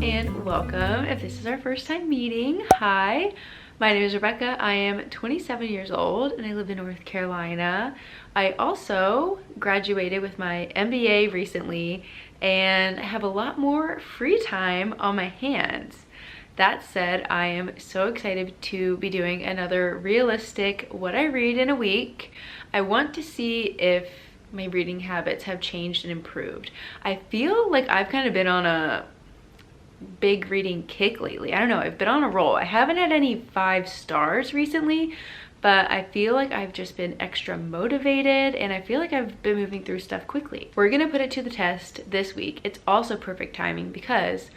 and welcome. If this is our first time meeting, hi, my name is Rebecca. I am 27 years old and I live in North Carolina. I also graduated with my MBA recently and I have a lot more free time on my hands. That said, I am so excited to be doing another realistic what I read in a week. I want to see if my reading habits have changed and improved. I feel like I've kind of been on a big reading kick lately. I don't know, I've been on a roll. I haven't had any 5 stars recently, but I feel like I've just been extra motivated and I feel like I've been moving through stuff quickly. We're gonna put it to the test this week. It's also perfect timing because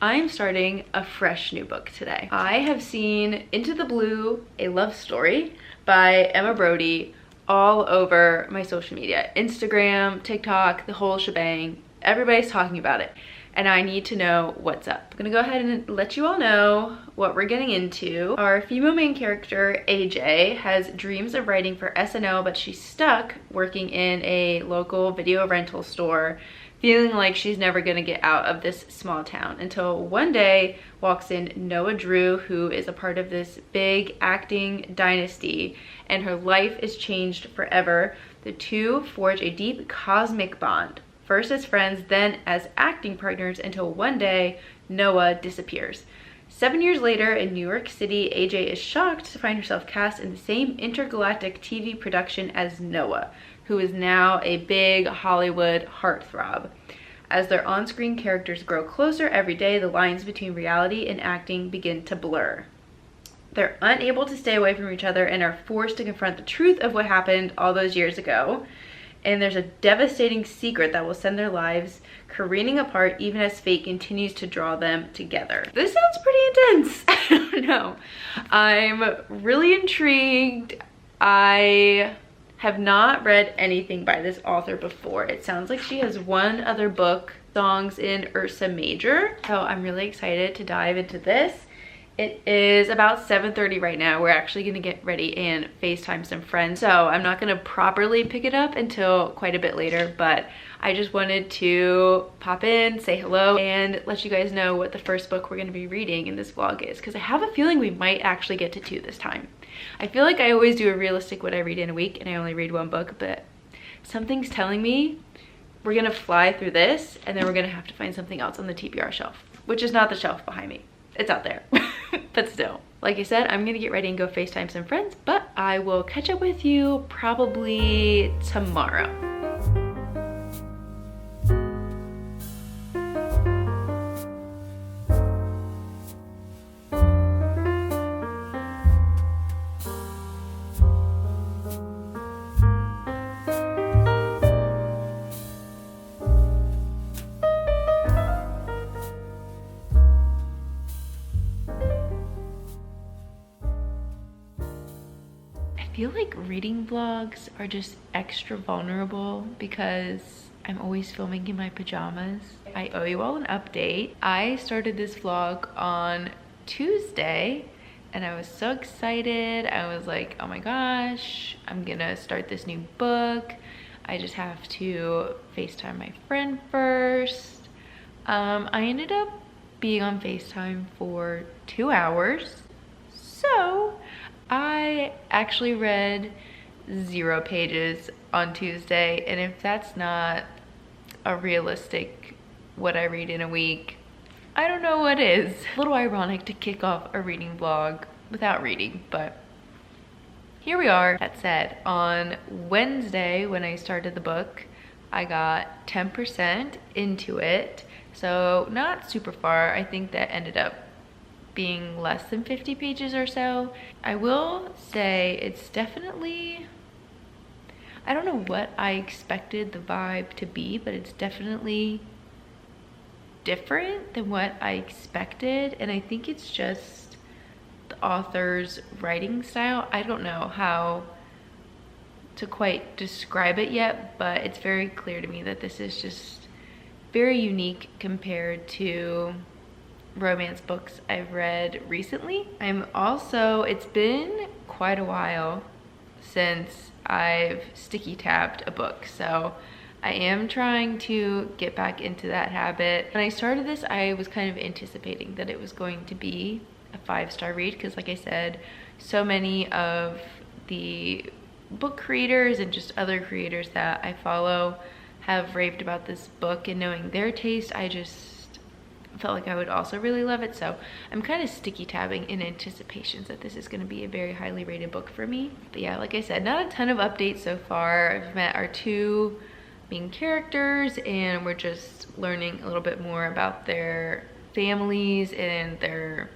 I'm starting a fresh new book today. I have seen Into the Blue, A Love Story by Emma Brodie all over my social media, Instagram, TikTok, the whole shebang. Everybody's talking about it and I need to know what's up. I'm gonna go ahead and let you all know what we're getting into. Our female main character, AJ, has dreams of writing for SNL, but she's stuck working in a local video rental store, feeling like she's never gonna get out of this small town until one day walks in Noah Drew, who is a part of this big acting dynasty, and her life is changed forever. The two forge a deep cosmic bond, first as friends, then as acting partners, until one day Noah disappears. 7 years later in New York City, AJ is shocked to find herself cast in the same intergalactic TV production as Noah, who is now a big Hollywood heartthrob. As their on-screen characters grow closer every day, the lines between reality and acting begin to blur. They're unable to stay away from each other and are forced to confront the truth of what happened all those years ago. And there's a devastating secret that will send their lives careening apart even as fate continues to draw them together. This sounds pretty intense. I don't know. I'm really intrigued. I have not read anything by this author before. It sounds like she has one other book, Songs in Ursa Major. So I'm really excited to dive into this. It is about 7:30 right now. We're actually gonna get ready and FaceTime some friends. So I'm not gonna properly pick it up until quite a bit later, but I just wanted to pop in, say hello, and let you guys know what the first book we're gonna be reading in this vlog is, because I have a feeling we might actually get to 2 this time. I feel like I always do a realistic what I read in a week and I only read 1 book, but something's telling me we're gonna fly through this and then we're gonna have to find something else on the TBR shelf, which is not the shelf behind me. It's out there, but still. Like I said, I'm gonna get ready and go FaceTime some friends, but I will catch up with you probably tomorrow. I feel like reading vlogs are just extra vulnerable because I'm always filming in my pajamas. I owe you all an update. I started this vlog on Tuesday and I was so excited. I was like, oh my gosh, I'm gonna start this new book. I just have to FaceTime my friend first. I ended up being on FaceTime for 2 hours. So I actually read 0 pages on Tuesday, and if that's not a realistic what I read in a week, I don't know what is. A little ironic to kick off a reading vlog without reading, but here we are. That said, on Wednesday when I started the book, I got 10% into it, so not super far. I think that ended up being less than 50 pages or so. I will say it's definitely, I don't know what I expected the vibe to be, but it's definitely different than what I expected. And I think it's just the author's writing style. I don't know how to quite describe it yet, but it's very clear to me that this is just very unique compared to romance books I've read recently. It's been quite a while since I've sticky tabbed a book, so I am trying to get back into that habit. When I started this, I was kind of anticipating that it was going to be a 5-star read because, like I said, so many of the book creators and just other creators that I follow have raved about this book, and knowing their taste, I just felt like I would also really love it. So I'm kind of sticky tabbing in anticipations that this is going to be a very highly rated book for me. But yeah, like I said, not a ton of updates so far. I've met our 2 main characters and we're just learning a little bit more about their families and their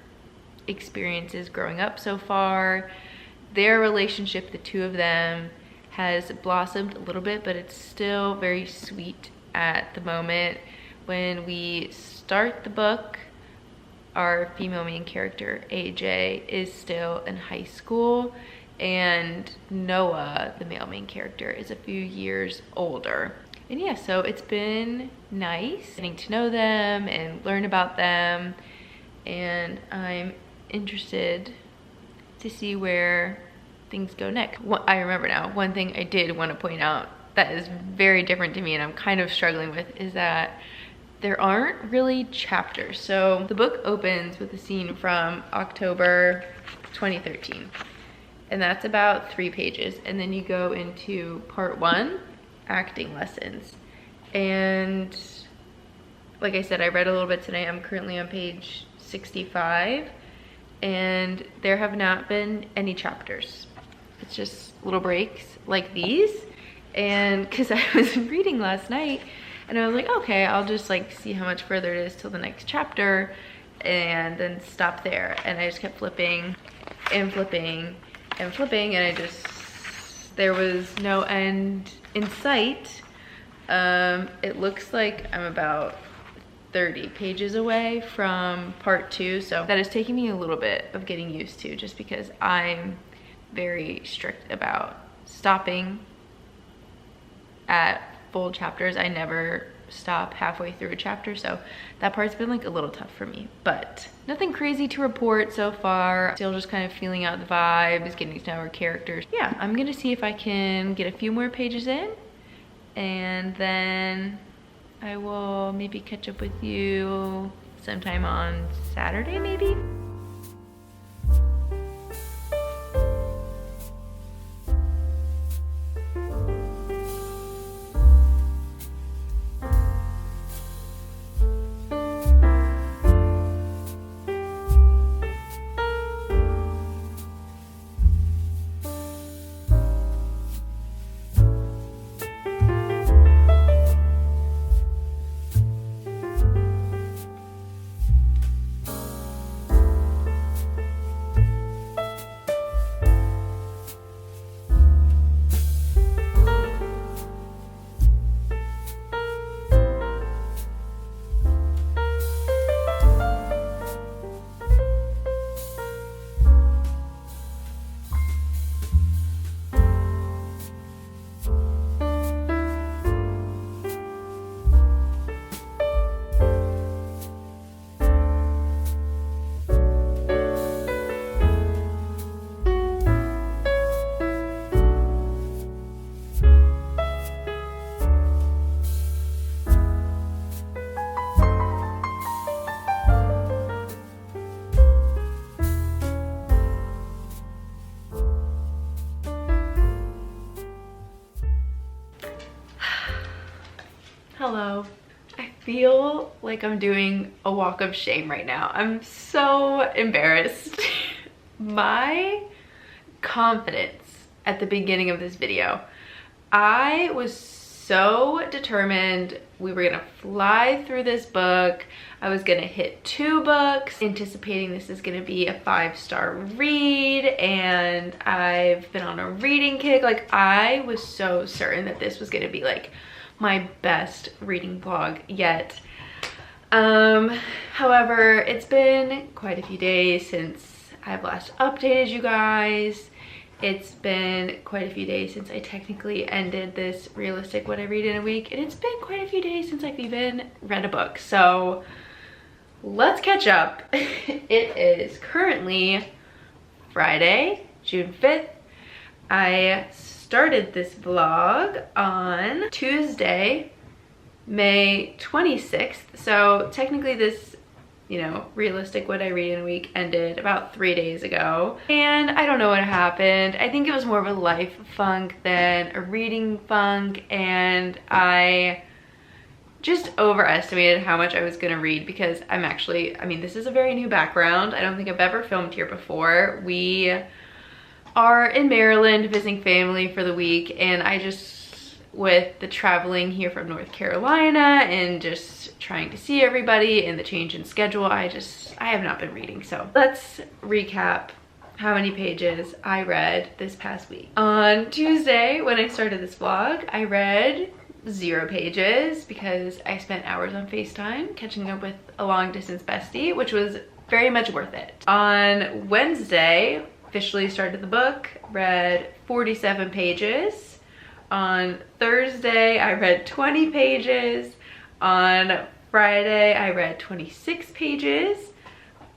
experiences growing up so far. Their relationship, the 2 of them, has blossomed a little bit, but it's still very sweet at the moment. When we start the book, our female main character, AJ, is still in high school, and Noah, the male main character, is a few years older. And yeah, so it's been nice getting to know them and learn about them, and I'm interested to see where things go next. I remember now, one thing I did want to point out that is very different to me and I'm kind of struggling with is that there aren't really chapters. So the book opens with a scene from October 2013, and that's about 3 pages. And then you go into part 1, acting lessons. And like I said, I read a little bit today. I'm currently on page 65, and there have not been any chapters. It's just little breaks like these. And because I was reading last night and I was like, okay, I'll just like see how much further it is till the next chapter and then stop there. And I just kept flipping and flipping and flipping, and there was no end in sight. It looks like I'm about 30 pages away from part 2, so that is taking me a little bit of getting used to, just because I'm very strict about stopping at full chapters. I never stop halfway through a chapter, so that part's been like a little tough for me, but nothing crazy to report so far. Still just kind of feeling out the vibes, getting to know our characters. Yeah, I'm gonna see if I can get a few more pages in, and then I will maybe catch up with you sometime on Saturday, maybe. Hello. I feel like I'm doing a walk of shame right now. I'm so embarrassed. My confidence at the beginning of this video, I was so determined we were gonna fly through this book. I was gonna hit 2 books, anticipating this is gonna be a 5-star read, and I've been on a reading kick. Like, I was so certain that this was gonna be like my best reading vlog yet. However, it's been quite a few days since I've last updated you guys. It's been quite a few days since I technically ended this realistic what I read in a week, and it's been quite a few days since I've even read a book. So let's catch up. It is currently Friday, June 5th. I started this vlog on Tuesday, May 26th. So technically this, you know, realistic what I read in a week ended about 3 days ago. And I don't know what happened. I think it was more of a life funk than a reading funk, and I just overestimated how much I was gonna read because I'm actually, I mean, this is a very new background. I don't think I've ever filmed here before. We are in Maryland visiting family for the week, and I just, with the traveling here from North Carolina and just trying to see everybody and the change in schedule, I have not been reading. So let's recap how many pages I read this past week. On Tuesday, when I started this vlog, I read 0 pages because I spent hours on FaceTime catching up with a long distance bestie, which was very much worth it. On Wednesday, officially started the book, read 47 pages. On Thursday, I read 20 pages. On Friday, I read 26 pages.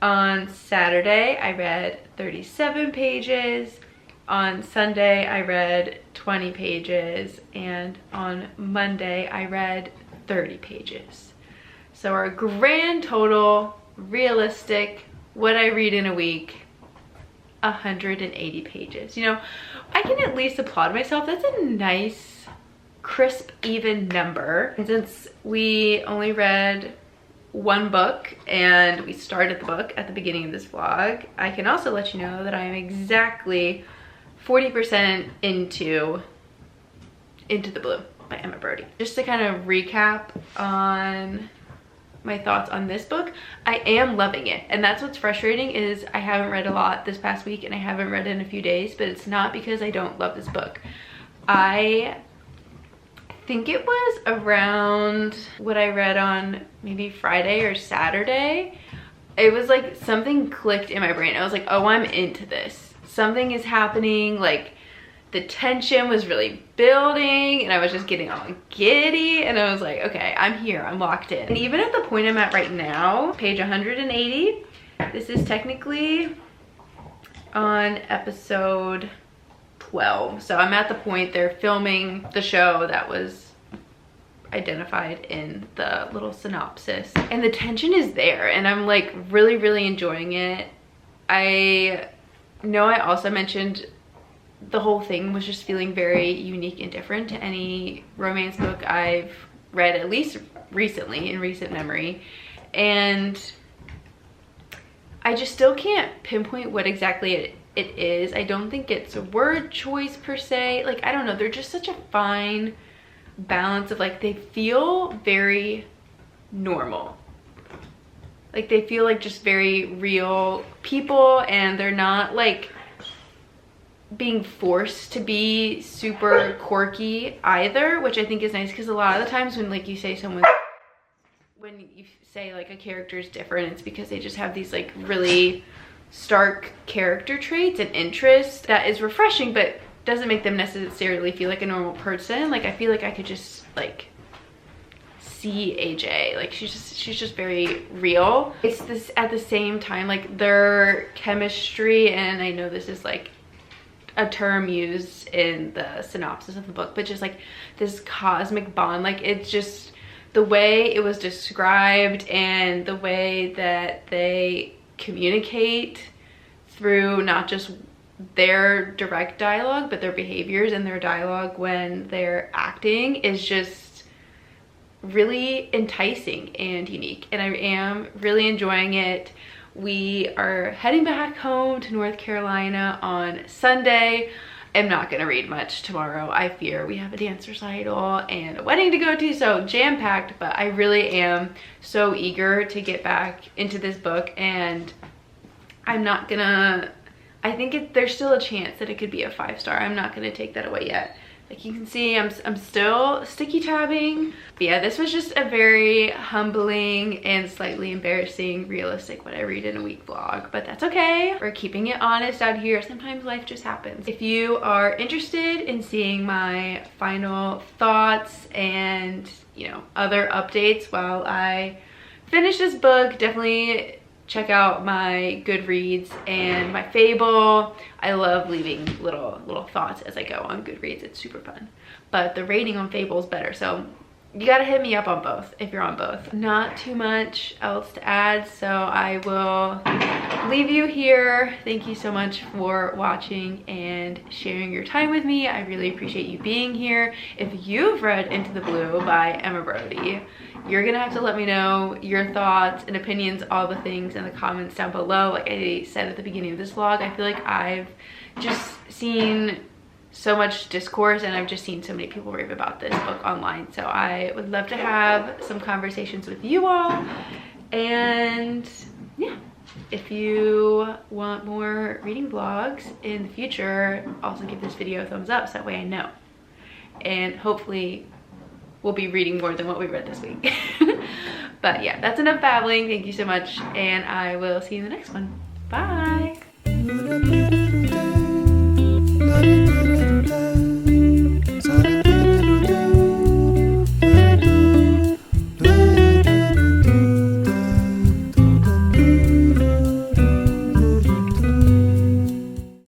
On Saturday, I read 37 pages. On Sunday, I read 20 pages. And on Monday, I read 30 pages. So our grand total, realistic, what I read in a week, 180 pages. You know, I can at least applaud myself. That's a nice, crisp, even number. And since we only read 1 book and we started the book at the beginning of this vlog, I can also let you know that I am exactly 40% into the Blue by Emma Brodie. Just to kind of recap on my thoughts on this book, I am loving it, and that's what's frustrating is I haven't read a lot this past week and I haven't read in a few days, but it's not because I don't love this book. I think it was around what I read on maybe Friday or Saturday. It was like something clicked in my brain. I was like, oh, I'm into this. Something is happening, like the tension was really building and I was just getting all giddy, and I was like, okay, I'm here, I'm locked in. And even at the point I'm at right now, page 180, this is technically on episode 12. So I'm at the point they're filming the show that was identified in the little synopsis. And the tension is there and I'm like really, really enjoying it. I know I also mentioned the whole thing was just feeling very unique and different to any romance book I've read, at least recently, in recent memory. And I just still can't pinpoint what exactly it is. I don't think it's a word choice per se. Like, I don't know, they're just such a fine balance of like, they feel very normal. Like they feel like just very real people, and they're not like being forced to be super quirky either, which I think is nice, because a lot of the times when like you say when you say like a character is different, it's because they just have these like really stark character traits and interests that is refreshing, but doesn't make them necessarily feel like a normal person. Like I feel like I could just like see AJ, like she's just very real. It's this at the same time, like their chemistry, and I know this is like a term used in the synopsis of the book, but just like this cosmic bond, like it's just the way it was described and the way that they communicate through not just their direct dialogue but their behaviors and their dialogue when they're acting is just really enticing and unique, and I am really enjoying it. We are heading back home to North Carolina on Sunday. I'm not gonna read much tomorrow. I fear we have a dance recital and a wedding to go to, so jam-packed, but I really am so eager to get back into this book, and I'm not gonna, I think there's still a chance that it could be a 5-star. I'm not gonna take that away yet. Like you can see, I'm still sticky tabbing. But yeah, this was just a very humbling and slightly embarrassing realistic what I read in a week vlog, but that's okay. We're keeping it honest out here. Sometimes life just happens. If you are interested in seeing my final thoughts and, you know, other updates while I finish this book, definitely check out my Goodreads and my Fable. I love leaving little thoughts as I go on Goodreads. It's super fun. But the rating on Fable is better, so you gotta hit me up on both if you're on both. Not too much else to add, so I will leave you here. Thank you so much for watching and sharing your time with me. I really appreciate you being here. If you've read Into the Blue by Emma Brodie, you're gonna have to let me know your thoughts and opinions, all the things in the comments down below. Like I said at the beginning of this vlog, I feel like I've just seen so much discourse and I've just seen so many people rave about this book online. So I would love to have some conversations with you all. And yeah, if you want more reading vlogs in the future, also give this video a thumbs up so that way I know. And hopefully we'll be reading more than what we read this week. But yeah, that's enough babbling. Thank you so much, and I will see you in the next one. Bye.